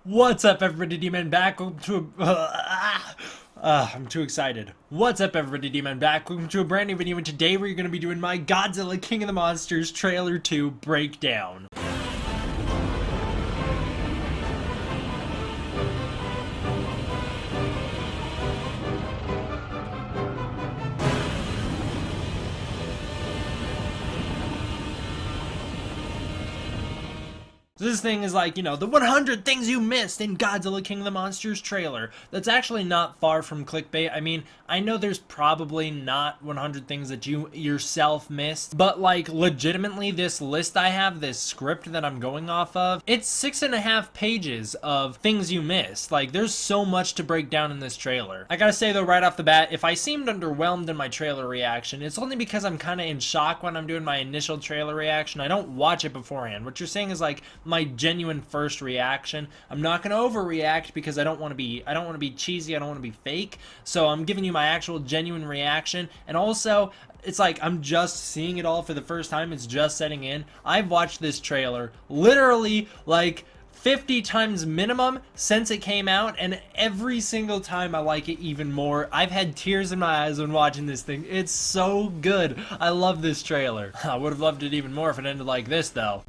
What's up, everybody? D-Man back. Welcome to I'm too excited. What's up, everybody? D-Man back. Welcome to a brand new video, and today we're going to be doing my Godzilla King of the Monsters Trailer 2 breakdown. This thing is like, the 100 things you missed in Godzilla King of the Monsters trailer. That's actually not far from clickbait. I mean, I know there's probably not 100 things that you yourself missed, but like legitimately this list I have, this script that I'm going off of, it's 6.5 pages of things you missed. Like, there's so much to break down in this trailer. I gotta say though, right off the bat, if I seemed underwhelmed in my trailer reaction, it's only because I'm kind of in shock when I'm doing my initial trailer reaction. I don't watch it beforehand. What you're saying is like my genuine first reaction. I'm not going to overreact because I don't want to be cheesy, I don't want to be fake. So I'm giving you my actual genuine reaction, and also it's like I'm just seeing it all for the first time. It's just setting in. I've watched this trailer literally like 50 times minimum since it came out, and every single time I like it even more. I've had tears in my eyes when watching this thing. It's so good. I love this trailer. I would have loved it even more if it ended like this though.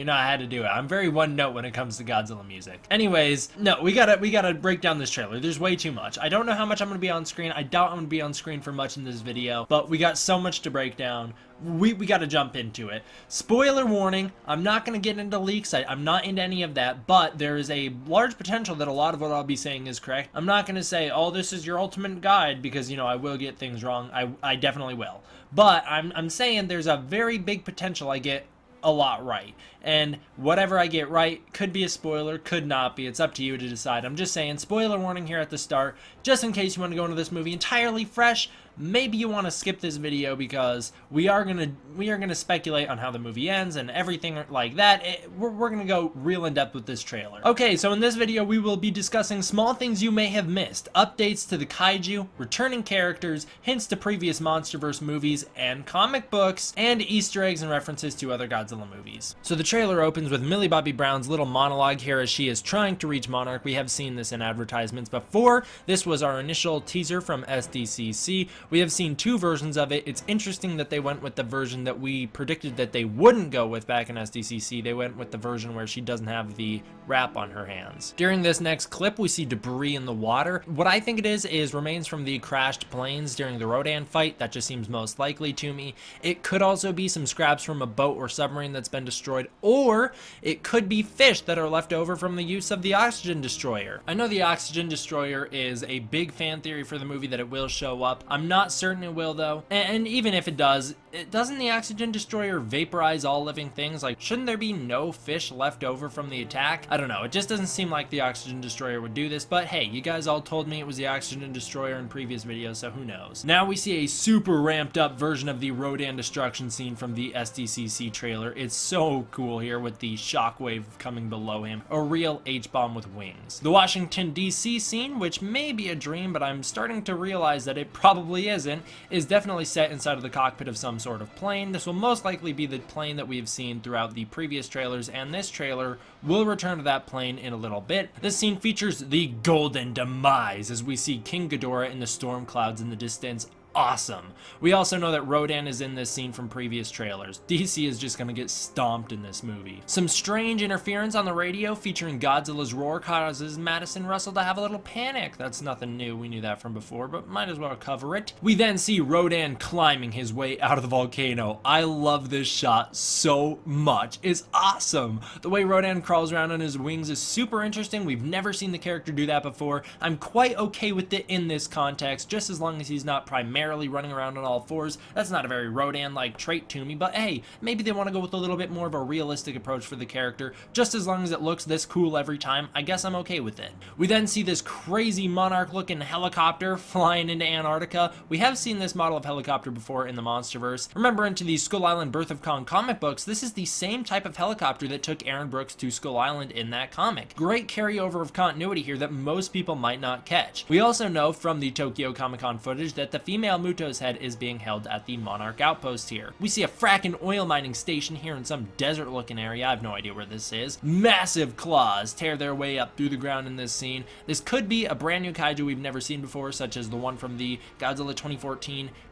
I had to do it. I'm very one note when it comes to Godzilla music. Anyways, no, we gotta break down this trailer. There's way too much. I don't know how much I'm gonna be on screen. I doubt I'm gonna be on screen for much in this video, but we got so much to break down. We gotta jump into it. Spoiler warning, I'm not gonna get into leaks. I'm not into any of that, but there is a large potential that a lot of what I'll be saying is correct. I'm not gonna say, oh, this is your ultimate guide, because, I will get things wrong. I definitely will. But I'm saying there's a very big potential I get a lot right, and whatever I get right could be a spoiler, could not be. It's up to you to decide. I'm just saying, spoiler warning here at the start, just in case you want to go into this movie entirely fresh. Maybe you want to skip this video because we are gonna speculate on how the movie ends and everything like that. We're gonna go real in depth with this trailer. Okay, so in this video we will be discussing small things you may have missed, updates to the kaiju, returning characters, hints to previous MonsterVerse movies and comic books, and Easter eggs and references to other Godzilla movies. So the trailer opens with Millie Bobby Brown's little monologue here as she is trying to reach Monarch. We have seen this in advertisements before. This was our initial teaser from SDCC. We have seen two versions of it. It's interesting that they went with the version that we predicted that they wouldn't go with back in SDCC. They went with the version where she doesn't have the wrap on her hands. During this next clip, we see debris in the water. What I think it is remains from the crashed planes during the Rodan fight. That just seems most likely to me. It could also be some scraps from a boat or submarine that's been destroyed, or it could be fish that are left over from the use of the oxygen destroyer. I know the oxygen destroyer is a big fan theory for the movie, that it will show up. I'm not certain it will though, and even if it does, doesn't the oxygen destroyer vaporize all living things? Like, shouldn't there be no fish left over from the attack? I don't know, it just doesn't seem like the oxygen destroyer would do this, but hey, you guys all told me it was the oxygen destroyer in previous videos, so who knows. Now we see a super ramped up version of the Rodan destruction scene from the SDCC trailer. It's so cool here with the shockwave coming below him, a real H-bomb with wings. The Washington DC scene, which may be a dream, but I'm starting to realize that it probably isn't, is definitely set inside of the cockpit of some sort of plane. This will most likely be the plane that we have seen throughout the previous trailers, and this trailer will return to that plane in a little bit. This scene features the Golden Demise as we see King Ghidorah in the storm clouds in the distance. Awesome. We also know that Rodan is in this scene from previous trailers. DC is just gonna get stomped in this movie. Some strange interference on the radio featuring Godzilla's roar causes Madison Russell to have a little panic. That's nothing new, we knew that from before, but might as well cover it. We then see Rodan climbing his way out of the volcano. I love this shot so much. It's awesome. The way Rodan crawls around on his wings is super interesting. We've never seen the character do that before. I'm quite okay with it in this context, just as long as he's not primarily merrily running around on all fours. That's not a very Rodan-like trait to me, but hey, maybe they want to go with a little bit more of a realistic approach for the character. Just as long as it looks this cool every time, I guess I'm okay with it. We then see this crazy Monarch-looking helicopter flying into Antarctica. We have seen this model of helicopter before in the MonsterVerse. Remember, into the Skull Island Birth of Kong comic books, this is the same type of helicopter that took Aaron Brooks to Skull Island in that comic. Great carryover of continuity here that most people might not catch. We also know from the Tokyo Comic Con footage that the female Muto's head is being held at the Monarch outpost here. We see a fracking oil mining station here in some desert looking area. I have no idea where this is. Massive claws tear their way up through the ground in this scene. This could be a brand new kaiju we've never seen before, such as the one from the Godzilla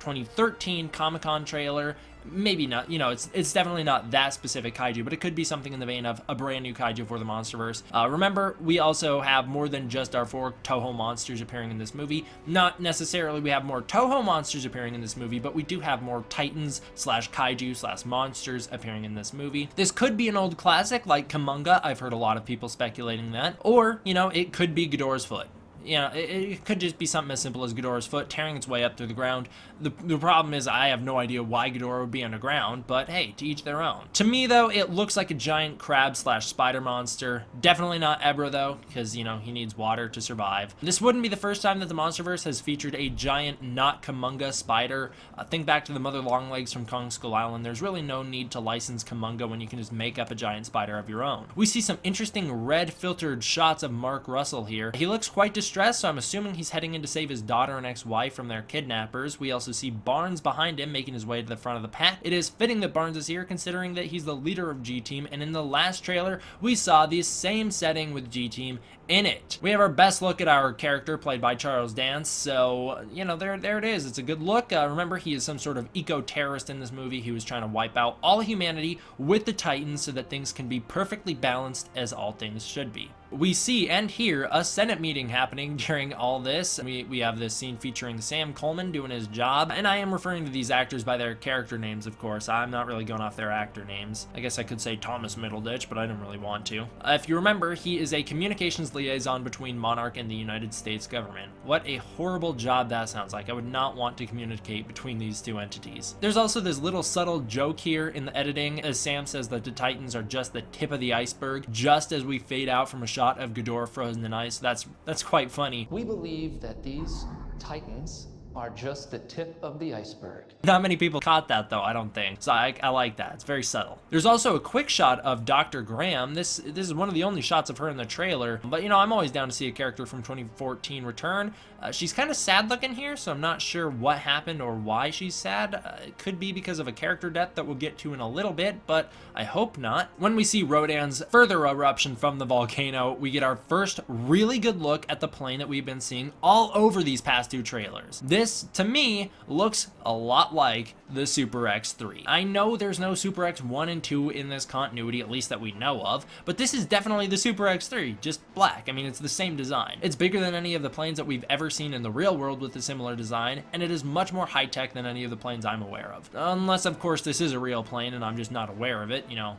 2014-2013 Comic Con trailer. Maybe not, you know, it's definitely not that specific kaiju, but it could be something in the vein of a brand new kaiju for the MonsterVerse. Remember, we also have more than just our 4 Toho monsters appearing in this movie. Not necessarily we have more Toho monsters appearing in this movie, but we do have more Titans slash kaiju slash monsters appearing in this movie. This could be an old classic like Kamunga. I've heard a lot of people speculating that. Or, you know, it could be Ghidorah's foot. You know, it could just be something as simple as Ghidorah's foot tearing its way up through the ground. The problem is I have no idea why Ghidorah would be underground, but hey, to each their own. To me, though, it looks like a giant crab slash spider monster. Definitely not Ebra, though, because, you know, he needs water to survive. This wouldn't be the first time that the MonsterVerse has featured a giant, not Kamunga spider. Think back to the Mother Longlegs from Kong Skull Island. There's really no need to license Kamunga when you can just make up a giant spider of your own. We see some interesting red filtered shots of Mark Russell here. He looks quite distressed, so I'm assuming he's heading in to save his daughter and ex-wife from their kidnappers. We also see Barnes behind him making his way to the front of the pack. It is fitting that Barnes is here considering that he's the leader of G-Team, and in the last trailer we saw the same setting with G-Team in it. We have our best look at our character played by Charles Dance, so you know, there it is. It's a good look. Remember, he is some sort of eco-terrorist in this movie. He was trying to wipe out all humanity with the Titans so that things can be perfectly balanced as all things should be. We see and hear a Senate meeting happening during all this. We have this scene featuring Sam Coleman doing his job, and I am referring to these actors by their character names, of course. I'm not really going off their actor names. I guess I could say Thomas Middleditch, but I didn't really want to. If you remember, he is a communications liaison between Monarch and the United States government. What a horrible job that sounds like. I would not want to communicate between these two entities. There's also this little subtle joke here in the editing, as Sam says that the Titans are just the tip of the iceberg, just as we fade out from a shot of Ghidorah frozen in ice. That's quite funny. We believe that these Titans are just the tip of the iceberg. Not many people caught that though, I don't think. So I like that. It's very subtle. There's also a quick shot of Dr. Graham. This is one of the only shots of her in the trailer, but you know, I'm always down to see a character from 2014 return. She's kind of sad looking here, so I'm not sure what happened or why she's sad. It could be because of a character death that we'll get to in a little bit, but I hope not. When we see Rodan's further eruption from the volcano, we get our first really good look at the plane that we've been seeing all over these past 2 trailers. This, to me, looks a lot like the Super X3. I know there's no Super X1 and 2 in this continuity, at least that we know of, but this is definitely the Super X3, just black. I mean, it's the same design. It's bigger than any of the planes that we've ever seen in the real world with a similar design, and it is much more high-tech than any of the planes I'm aware of. Unless, of course, this is a real plane and I'm just not aware of it. You know,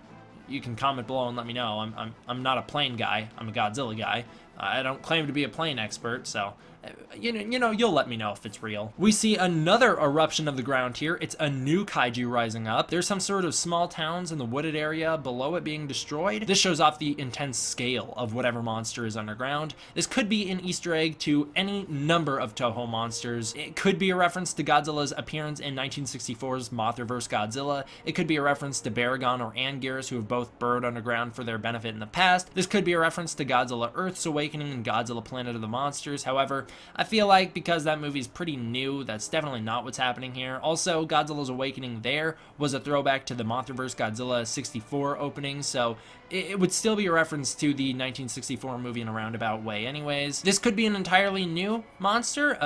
you can comment below and let me know. I'm not a plane guy. I'm a Godzilla guy. I don't claim to be a plane expert, so you know, you'll let me know if it's real. We see another eruption of the ground here. It's a new kaiju rising up. There's some sort of small towns in the wooded area below it being destroyed. This shows off the intense scale of whatever monster is underground. This could be an Easter egg to any number of Toho monsters. It could be a reference to Godzilla's appearance in 1964's MonsterVerse Godzilla. It could be a reference to Baragon or Anguirus, who have both burrowed underground for their benefit in the past. This could be a reference to Godzilla Earth's Awakening and Godzilla Planet of the Monsters. However, I feel like because that movie's pretty new, that's definitely not what's happening here. Also, Godzilla's Awakening there was a throwback to the MonsterVerse Godzilla 64 opening, so it would still be a reference to the 1964 movie in a roundabout way anyways. This could be an entirely new monster,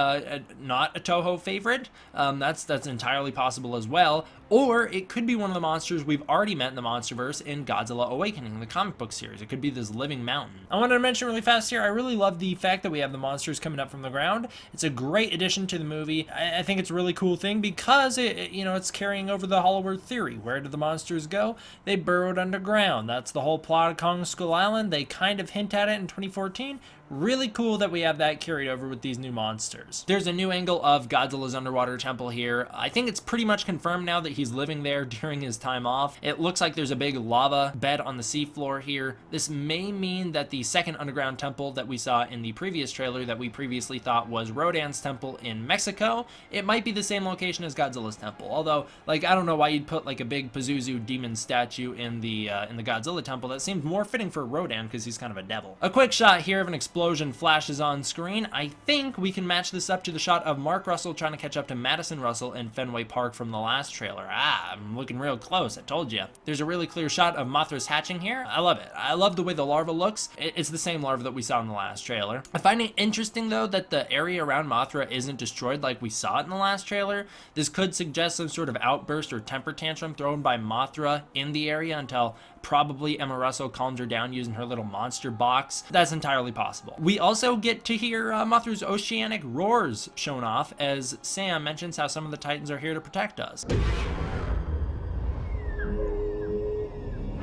not a Toho favorite. That's entirely possible as well. Or it could be one of the monsters we've already met in the MonsterVerse in Godzilla Awakening, the comic book series. It could be this living mountain. I wanted to mention really fast here, I really love the fact that we have the monsters coming up from the ground. It's a great addition to the movie. I think it's a really cool thing because you know, it's carrying over the Hollow Earth theory. Where did the monsters go? They burrowed underground. That's the whole plot of Kong Skull Island. They kind of hint at it in 2014. really cool that we have that carried over with these new monsters. There's a new angle of Godzilla's underwater temple here. I think it's pretty much confirmed now that he's living there during his time off. It looks like there's a big lava bed on the seafloor here. This may mean that the second underground temple that we saw in the previous trailer that we previously thought was Rodan's temple in Mexico, it might be the same location as Godzilla's temple. Although, like, I don't know why you'd put like a big Pazuzu demon statue in the Godzilla temple. That seems more fitting for Rodan because he's kind of a devil. A quick shot here of an explosion flashes on screen. I think we can match this up to the shot of Mark Russell trying to catch up to Madison Russell in Fenway Park from the last trailer. I'm looking real close, I told you. There's a really clear shot of Mothra's hatching here. I love it. I love the way the larva looks. It's the same larva that we saw in the last trailer. I find it interesting though that the area around Mothra isn't destroyed like we saw it in the last trailer. This could suggest some sort of outburst or temper tantrum thrown by Mothra in the area until probably Emma Russell calms her down using her little monster box. That's entirely possible. We also get to hear Mothra's oceanic roars shown off as Sam mentions how some of the Titans are here to protect us.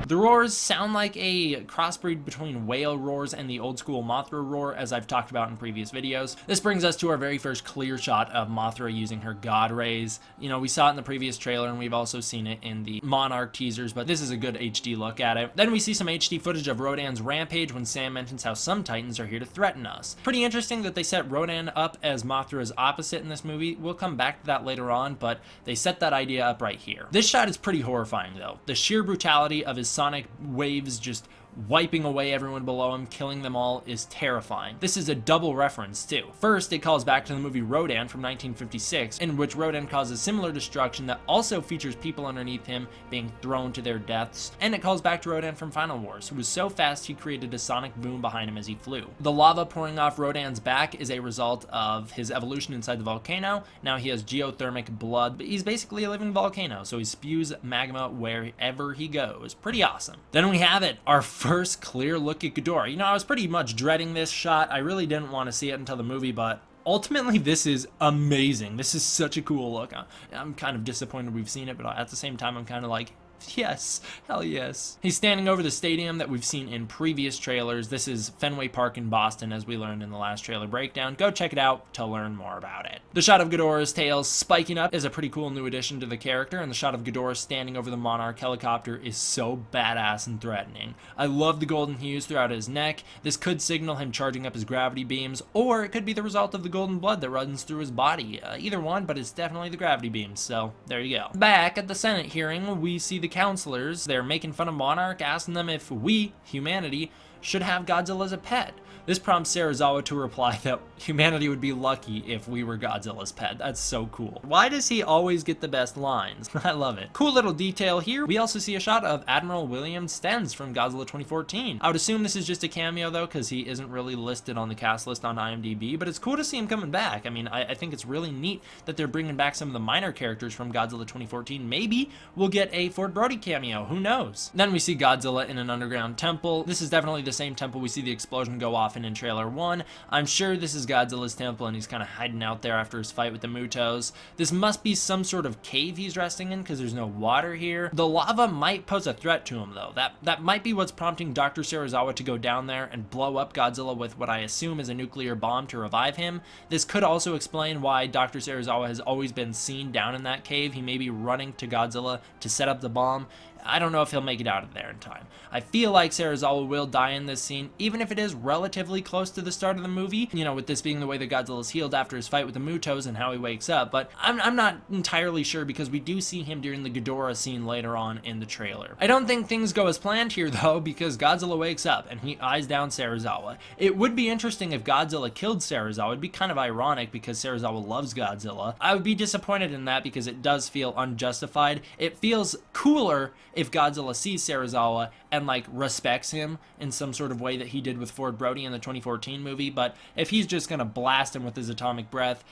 The roars sound like a crossbreed between whale roars and the old school Mothra roar, as I've talked about in previous videos. This brings us to our very first clear shot of Mothra using her god rays. You know, we saw it in the previous trailer and we've also seen it in the Monarch teasers, but this is a good HD look at it. Then we see some HD footage of Rodan's rampage when Sam mentions how some Titans are here to threaten us. Pretty interesting that they set Rodan up as Mothra's opposite in this movie. We'll come back to that later on, but they set that idea up right here. This shot is pretty horrifying though. The sheer brutality of his sonic waves just wiping away everyone below him, killing them all, is terrifying. This is a double reference too. First, it calls back to the movie Rodan from 1956, in which Rodan causes similar destruction that also features people underneath him being thrown to their deaths, and it calls back to Rodan from Final Wars, who was so fast he created a sonic boom behind him as he flew. The lava pouring off Rodan's back is a result of his evolution inside the volcano. Now he has geothermic blood, but he's basically a living volcano, so he spews magma wherever he goes. Pretty awesome. Then we have it, our first clear look at Ghidorah. You know, I was pretty much dreading this shot. I really didn't want to see it until the movie, but ultimately this is amazing. This is such a cool look. I'm kind of disappointed we've seen it, but at the same time I'm kind of like, yes, hell yes. He's standing over the stadium that we've seen in previous trailers. This is Fenway Park in Boston, as we learned in the last trailer breakdown. Go check it out to learn more about it. The shot of Ghidorah's tail spiking up is a pretty cool new addition to the character, and the shot of Ghidorah standing over the Monarch helicopter is so badass and threatening. I love the golden hues throughout his neck. This could signal him charging up his gravity beams, or it could be the result of the golden blood that runs through his body. Either one, but it's definitely the gravity beams, so there you go. Back at the Senate hearing, we see the counselors. They're making fun of Monarch, asking them if we, humanity, should have Godzilla as a pet. This prompts Serizawa to reply that humanity would be lucky if we were Godzilla's pet. That's so cool. Why does he always get the best lines? I love it. Cool little detail here. We also see a shot of Admiral William Stenz from Godzilla 2014. I would assume this is just a cameo though, because he isn't really listed on the cast list on IMDb, but it's cool to see him coming back. I mean, I think it's really neat that they're bringing back some of the minor characters from Godzilla 2014. Maybe we'll get a Ford Brody cameo. Who knows? Then we see Godzilla in an underground temple. This is definitely the same temple we see the explosion go off in trailer 1. I'm sure this is Godzilla's temple and he's kind of hiding out there after his fight with the Mutos. This must be some sort of cave he's resting in because there's no water here. The lava might pose a threat to him though. That might be what's prompting Dr. Serizawa to go down there and blow up Godzilla with what I assume is a nuclear bomb to revive him. This could also explain why Dr. Serizawa has always been seen down in that cave. He may be running to Godzilla to set up the bomb. I don't know if he'll make it out of there in time. I feel like Serizawa will die in this scene, even if it is relatively close to the start of the movie, you know, with this being the way that Godzilla's healed after his fight with the Mutos and how he wakes up, but I'm not entirely sure because we do see him during the Ghidorah scene later on in the trailer. I don't think things go as planned here though, because Godzilla wakes up and he eyes down Serizawa. It would be interesting if Godzilla killed Serizawa. It'd be kind of ironic because Serizawa loves Godzilla. I would be disappointed in that because it does feel unjustified. It feels cooler if Godzilla sees Serizawa and like respects him in some sort of way that he did with Ford Brody in the 2014 movie, but if he's just gonna blast him with his atomic breath,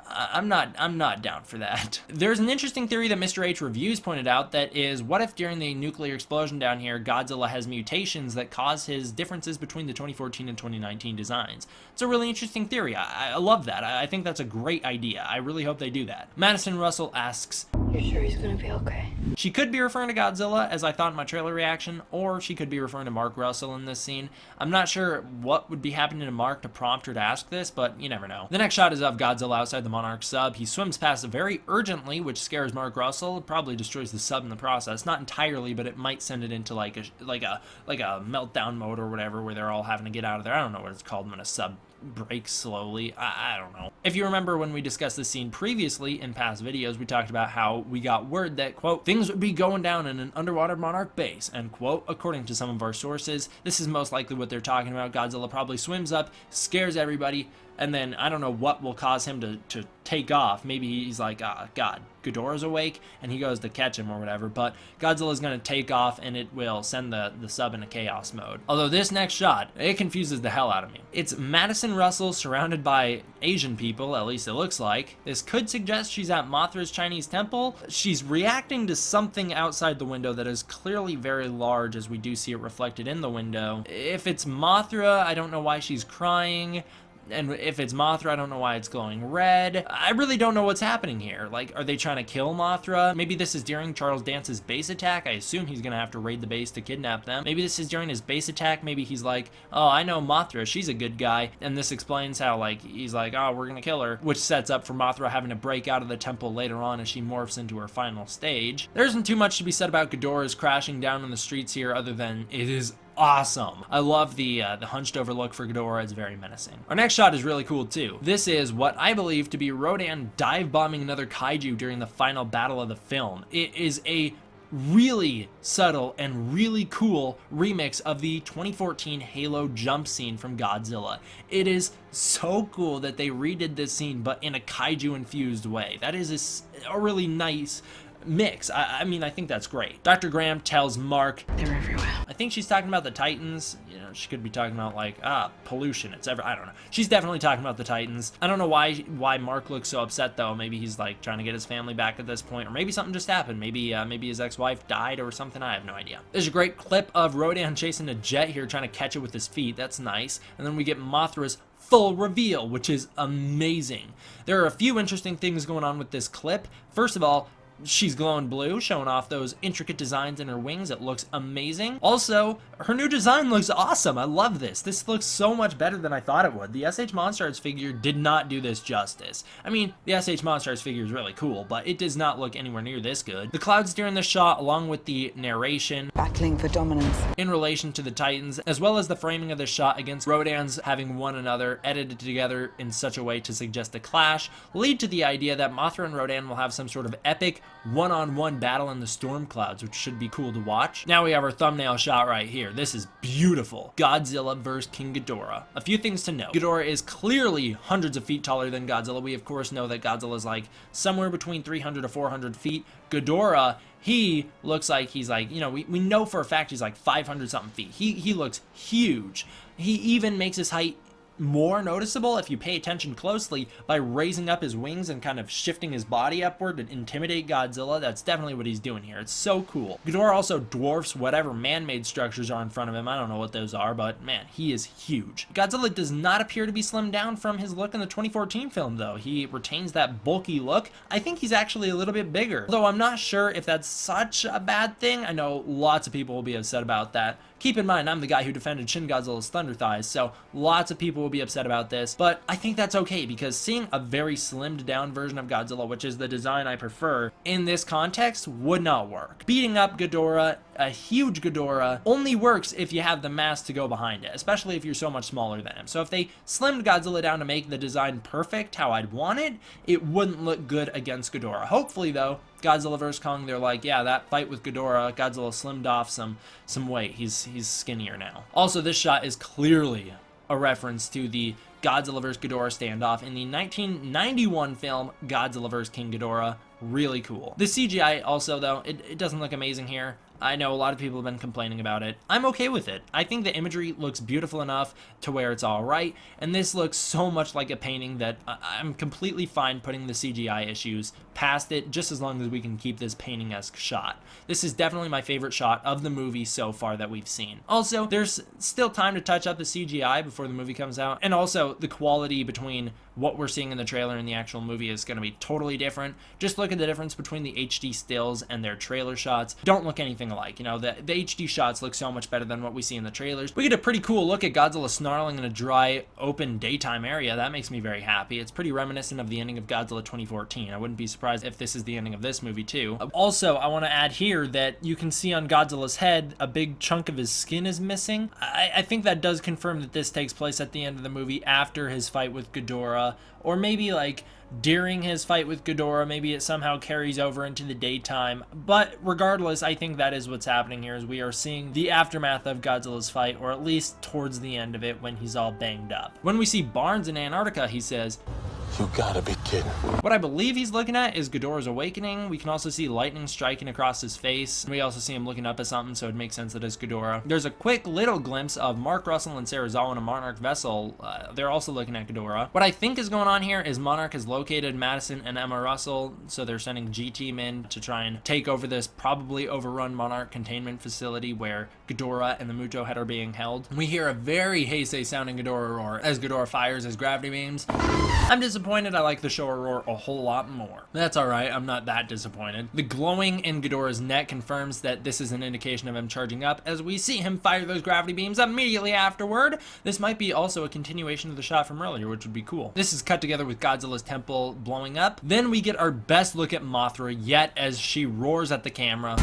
I'm not down for that. There's an interesting theory that Mr. H Reviews pointed out that is, what if during the nuclear explosion down here, Godzilla has mutations that cause his differences between the 2014 and 2019 designs? It's a really interesting theory. I love that. I think that's a great idea. I really hope they do that. Madison Russell asks, "You sure he's gonna be okay?" She could be referring to Godzilla, as I thought in my trailer reaction, or she could be referring to Mark Russell in this scene. I'm not sure what would be happening to Mark to prompt her to ask this, but you never know. The next shot is of Godzilla outside the Monarch sub. He swims past it very urgently, which scares Mark Russell. It probably destroys the sub in the process. Not entirely, but it might send it into like a meltdown mode or whatever, where they're all having to get out of there. I don't know what it's called when a sub breaks slowly. I don't know. If you remember when we discussed this scene previously in past videos, we talked about how we got word that, quote, things would be going down in an underwater Monarch base, end quote. According to some of our sources, this is most likely what they're talking about. Godzilla probably swims up, scares everybody, and then I don't know what will cause him to take off. Maybe he's like, God, Ghidorah's awake, and he goes to catch him or whatever, but Godzilla's going to take off, and it will send the sub into chaos mode. Although this next shot, it confuses the hell out of me. It's Madison Russell surrounded by Asian people, at least it looks like. This could suggest she's at Mothra's Chinese temple. She's reacting to something outside the window that is clearly very large, as we do see it reflected in the window. If it's Mothra, I don't know why she's crying. And if it's Mothra, I don't know why it's glowing red. I really don't know what's happening here. Like, are they trying to kill Mothra? Maybe this is during Charles Dance's base attack. I assume he's gonna have to raid the base to kidnap them. Maybe this is during his base attack. Maybe he's like, oh, I know Mothra, she's a good guy. And this explains how, like, he's like, oh, we're gonna kill her. Which sets up for Mothra having to break out of the temple later on as she morphs into her final stage. There isn't too much to be said about Ghidorah's crashing down in the streets here, other than it is awesome. I love the hunched over look for Ghidorah. It's very menacing. Our next shot is really cool too. This is what I believe to be Rodan dive bombing another kaiju during the final battle of the film. It is a really subtle and really cool remix of the 2014 Halo jump scene from Godzilla. It is so cool that they redid this scene, but in a kaiju infused way. That is a really nice mix. I mean, I think that's great. Dr. Graham tells Mark, they're everywhere. I think she's talking about the Titans. You know, she could be talking about like, pollution. I don't know. She's definitely talking about the Titans. I don't know why Mark looks so upset though. Maybe he's like trying to get his family back at this point, or maybe something just happened. Maybe his ex-wife died or something. I have no idea. There's a great clip of Rodan chasing a jet here, trying to catch it with his feet. That's nice. And then we get Mothra's full reveal, which is amazing. There are a few interesting things going on with this clip. First of all, she's glowing blue, showing off those intricate designs in her wings. It looks amazing. Also, her new design looks awesome. I love this. This looks so much better than I thought it would. The SH Monstars figure did not do this justice. I mean, the SH Monstars figure is really cool, but it does not look anywhere near this good. The clouds during the shot, along with the narration, Battling for dominance. in relation to the Titans, as well as the framing of the shot against Rodans having one another edited together in such a way to suggest a clash, lead to the idea that Mothra and Rodan will have some sort of epic one-on-one battle in the storm clouds, which should be cool to watch. Now we have our thumbnail shot right here. This is beautiful. Godzilla vs. King Ghidorah. A few things to note. Ghidorah is clearly hundreds of feet taller than Godzilla. We of course know that Godzilla is like somewhere between 300 to 400 feet. Ghidorah, he looks like he's like, you know, we know for a fact he's like 500 something feet. He looks huge. He even makes his height more noticeable if you pay attention closely by raising up his wings and kind of shifting his body upward to intimidate Godzilla. That's definitely what he's doing here. It's so cool. Ghidorah also dwarfs whatever man-made structures are in front of him. I don't know what those are, but man, he is huge. Godzilla does not appear to be slimmed down from his look in the 2014 film though. He retains that bulky look. I think he's actually a little bit bigger, though I'm not sure if that's such a bad thing. I know lots of people will be upset about that. Keep in mind, I'm the guy who defended Shin Godzilla's Thunder Thighs, so lots of people will be upset about this, but I think that's okay, because seeing a very slimmed down version of Godzilla, which is the design I prefer, in this context would not work. Beating up Ghidorah, a huge Ghidorah, only works if you have the mass to go behind it, especially if you're so much smaller than him. So if they slimmed Godzilla down to make the design perfect how I'd want it, it wouldn't look good against Ghidorah. Hopefully though, Godzilla vs. Kong, they're like, yeah, that fight with Ghidorah, Godzilla slimmed off some weight. He's skinnier now. Also, this shot is clearly a reference to the Godzilla vs. Ghidorah standoff in the 1991 film Godzilla vs. King Ghidorah. Really cool. The CGI also, though, it doesn't look amazing here. I know a lot of people have been complaining about it. I'm okay with it. I think the imagery looks beautiful enough to where it's alright, and this looks so much like a painting that I'm completely fine putting the CGI issues past it, just as long as we can keep this painting-esque shot. This is definitely my favorite shot of the movie so far that we've seen. Also, there's still time to touch up the CGI before the movie comes out, and also the quality between what we're seeing in the trailer and the actual movie is going to be totally different. Just look at the difference between the HD stills and their trailer shots. Don't look anything alike. You know, the HD shots look so much better than what we see in the trailers. We get a pretty cool look at Godzilla snarling in a dry, open daytime area. That makes me very happy. It's pretty reminiscent of the ending of Godzilla 2014. I wouldn't be surprised if this is the ending of this movie too. Also, I want to add here that you can see on Godzilla's head a big chunk of his skin is missing. I think that does confirm that this takes place at the end of the movie after his fight with Ghidorah, or maybe like during his fight with Ghidorah. Maybe it somehow carries over into the daytime, but regardless, I think that is what's happening here, is we are seeing the aftermath of Godzilla's fight, or at least towards the end of it when he's all banged up. When we see Barnes in Antarctica, he says, "You gotta be kidding." What I believe he's looking at is Ghidorah's awakening. We can also see lightning striking across his face. We also see him looking up at something, so it makes sense that it's Ghidorah. There's a quick little glimpse of Mark Russell and Serizawa in a Monarch vessel. They're also looking at Ghidorah. What I think is going on here is Monarch has located Madison and Emma Russell, so they're sending G-Team in to try and take over this probably overrun Monarch containment facility where Ghidorah and the Muto head are being held. We hear a very Heisei sounding Ghidorah roar as Ghidorah fires his gravity beams. I'm disappointed. I like the Showa roar a whole lot more. That's alright, I'm not that disappointed. The glowing in Ghidorah's neck confirms that this is an indication of him charging up, as we see him fire those gravity beams immediately afterward. This might be also a continuation of the shot from earlier, which would be cool. This is cut together with Godzilla's temple blowing up. Then we get our best look at Mothra yet as she roars at the camera.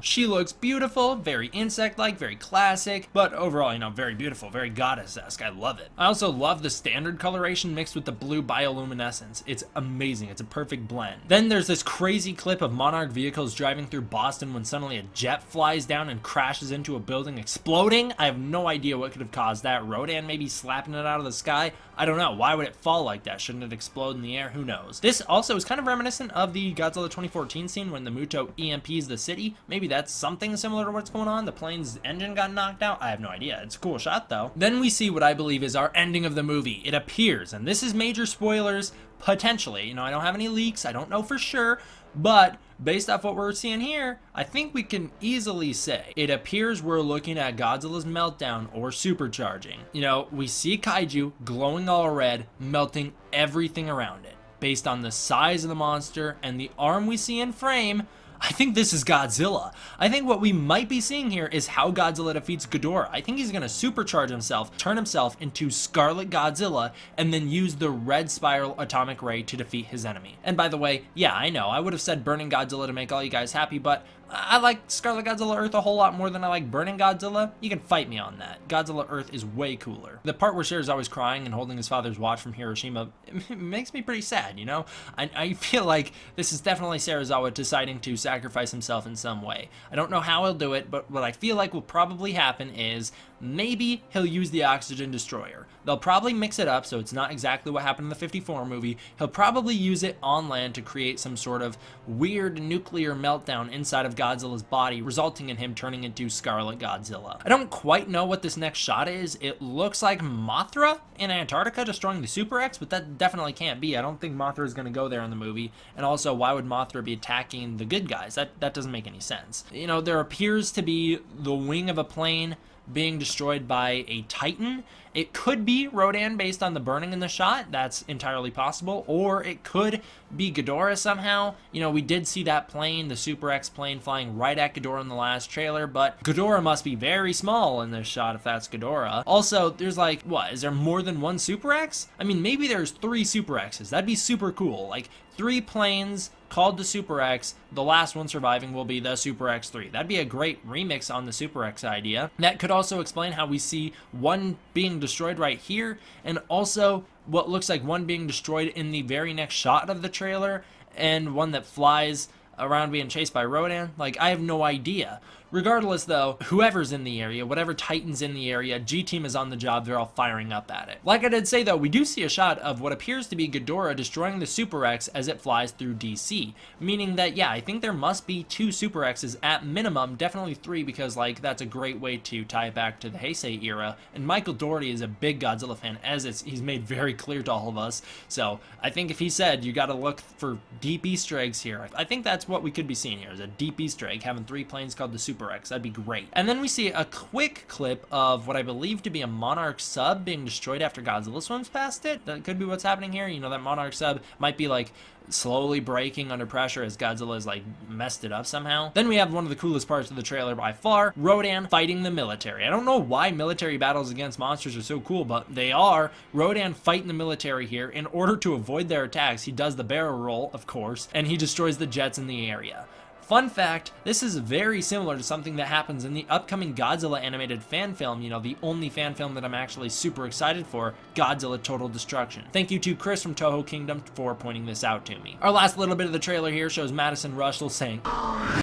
She looks beautiful, very insect-like, very classic, but overall, you know, very beautiful, very goddess-esque. I love it. I also love the standard coloration mixed with the blue bioluminescence. It's amazing. It's a perfect blend. Then there's this crazy clip of Monarch vehicles driving through Boston when suddenly a jet flies down and crashes into a building, exploding. I have no idea what could have caused that. Rodan maybe slapping it out of the sky? I don't know. Why would it fall like that? Shouldn't it explode in the air? Who knows? This also is kind of reminiscent of the Godzilla 2014 scene when the Muto EMPs the city. Maybe that's something similar to what's going on. The plane's engine got knocked out. I have no idea. It's a cool shot though. Then we see what I believe is our ending of the movie. It appears, and this is major spoilers, potentially. You know, I don't have any leaks. I don't know for sure, but based off what we're seeing here, I think we can easily say it appears we're looking at Godzilla's meltdown or supercharging. You know, we see Kaiju glowing all red, melting everything around it. Based on the size of the monster and the arm we see in frame, I think this is Godzilla. I think what we might be seeing here is how Godzilla defeats Ghidorah. I think he's going to supercharge himself, turn himself into Scarlet Godzilla, and then use the red spiral atomic ray to defeat his enemy. And by the way, yeah, I know, I would have said Burning Godzilla to make all you guys happy, but I like Scarlet Godzilla Earth a whole lot more than I like Burning Godzilla. You can fight me on that. Godzilla Earth is way cooler. The part where Serizawa's crying and holding his father's watch from Hiroshima, it makes me pretty sad, you know? I feel like this is definitely Serizawa deciding to sacrifice himself in some way. I don't know how he'll do it, but what I feel like will probably happen is maybe he'll use the oxygen destroyer. They'll probably mix it up so it's not exactly what happened in the 54 movie. He'll probably use it on land to create some sort of weird nuclear meltdown inside of Godzilla's body, resulting in him turning into Scarlet Godzilla. I don't quite know what this next shot is. It looks like Mothra in Antarctica destroying the Super X, but that definitely can't be. I don't think Mothra is going to go there in the movie. And also, why would Mothra be attacking the good guys? That doesn't make any sense. You know, there appears to be the wing of a plane being destroyed by a Titan. It could be Rodan based on the burning in the shot. That's entirely possible. Or it could be Ghidorah somehow. You know, we did see that plane, the Super X plane, flying right at Ghidorah in the last trailer, but Ghidorah must be very small in this shot if that's Ghidorah. Also, there's like, what, is there more than one Super X? I mean, maybe there's 3 Super X's. That'd be super cool. Like, 3 planes called the Super X, the last one surviving will be the Super X3. That'd be a great remix on the Super X idea. That could also explain how we see one being destroyed right here, and also what looks like one being destroyed in the very next shot of the trailer, and one that flies around being chased by Rodan. Like, I have no idea. Regardless though, whoever's in the area, whatever Titan's in the area, G-Team is on the job, they're all firing up at it. Like I did say though, we do see a shot of what appears to be Ghidorah destroying the Super X as it flies through DC, meaning that, yeah, I think there must be 2 Super X's at minimum, definitely 3, because like that's a great way to tie it back to the Heisei era, and Michael Dougherty is a big Godzilla fan, as he's made very clear to all of us, so I think if he said you gotta look for deep Easter eggs here, I think that's what we could be seeing here, is a deep Easter egg, having 3 planes called the Super X. That'd be great. And then we see a quick clip of what I believe to be a Monarch sub being destroyed after Godzilla swims past it. That could be what's happening here. You know, that Monarch sub might be like slowly breaking under pressure as Godzilla is like messed it up somehow. Then we have one of the coolest parts of the trailer by far, Rodan fighting the military. I don't know why military battles against monsters are so cool, but they are. Rodan fighting the military here. In order to avoid their attacks, he does the barrel roll, of course, and he destroys the jets in the area. Fun fact, this is very similar to something that happens in the upcoming Godzilla animated fan film, you know, the only fan film that I'm actually super excited for, Godzilla Total Destruction. Thank you to Chris from Toho Kingdom for pointing this out to me. Our last little bit of the trailer here shows Madison Russell saying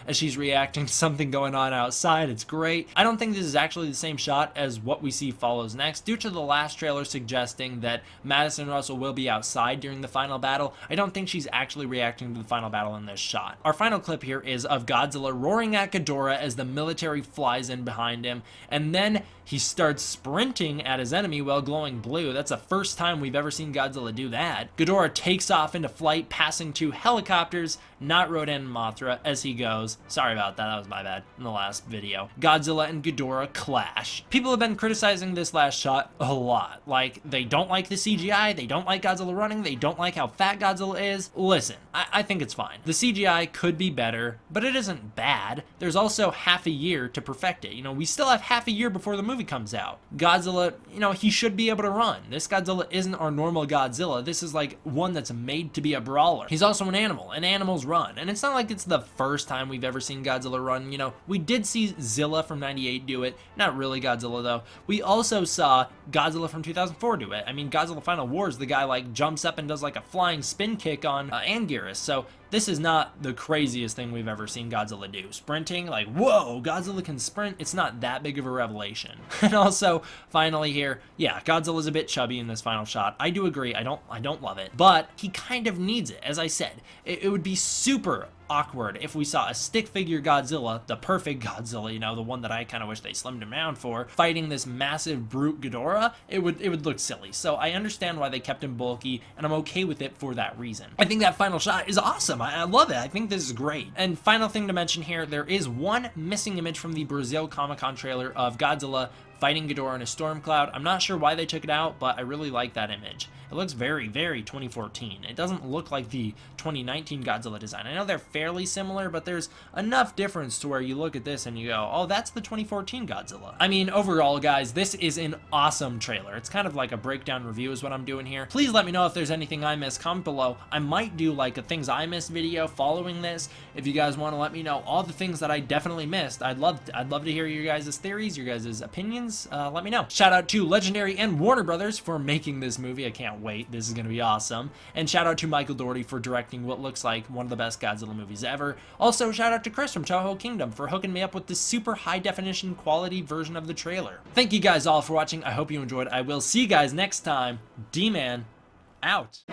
as she's reacting to something going on outside. It's great. I don't think this is actually the same shot as what we see follows next, due to the last trailer suggesting that Madison Russell will be outside during the final battle. I don't think she's actually reacting to the final battle in this shot. Our final clip here is of Godzilla roaring at Ghidorah as the military flies in behind him, and then he starts sprinting at his enemy while glowing blue. That's the first time we've ever seen Godzilla do that. Ghidorah takes off into flight, passing 2 helicopters, not Rodan and Mothra, as he goes. Sorry about that was my bad in the last video. Godzilla and Ghidorah clash. People have been criticizing this last shot a lot. Like, they don't like the CGI, they don't like Godzilla running, they don't like how fat Godzilla is. Listen, I think it's fine. The CGI could be better, but it isn't bad. There's also half a year to perfect it. You know, we still have half a year before the movie comes out. Godzilla, you know, he should be able to run. This Godzilla isn't our normal Godzilla. This is like one that's made to be a brawler. He's also an animal, and animals run. And it's not like it's the first time we've ever seen Godzilla run. You know, we did see Zilla from '98 do it. Not really Godzilla, though. We also saw Godzilla from 2004 do it. I mean, Godzilla Final Wars, the guy like jumps up and does like a flying spin kick on Anguirus. So this is not the craziest thing we've ever seen Godzilla do. Sprinting, like, whoa, Godzilla can sprint. It's not that big of a revelation. And also, finally here, yeah, Godzilla's a bit chubby in this final shot. I do agree. I don't love it, but he kind of needs it. As I said, it would be super awkward if we saw a stick figure Godzilla, the perfect Godzilla, you know, the one that I kind of wish they slimmed him down for, fighting this massive brute Ghidorah. It would look silly. So I understand why they kept him bulky, and I'm okay with it for that reason. I think that final shot is awesome. I love it. I think this is great. And final thing to mention here, there is one missing image from the Brazil Comic-Con trailer of Godzilla fighting Ghidorah in a storm cloud. I'm not sure why they took it out, but I really like that image. It looks very, very 2014. It doesn't look like the 2019 Godzilla design. I know they're fairly similar, but there's enough difference to where you look at this and you go, oh, that's the 2014 Godzilla. I mean, overall, guys, this is an awesome trailer. It's kind of like a breakdown review is what I'm doing here. Please let me know if there's anything I missed. Comment below. I might do like a things I missed video following this. If you guys want to let me know all the things that I definitely missed, I'd love to hear your guys' theories, your guys' opinions. Let me know. Shout out to Legendary and Warner Brothers for making this movie. I can't wait. This is going to be awesome. And shout out to Michael Dougherty for directing what looks like one of the best Godzilla movies ever. Also, shout out to Chris from Toho Kingdom for hooking me up with this super high definition quality version of the trailer. Thank you guys all for watching. I hope you enjoyed. I will see you guys next time. D-Man out.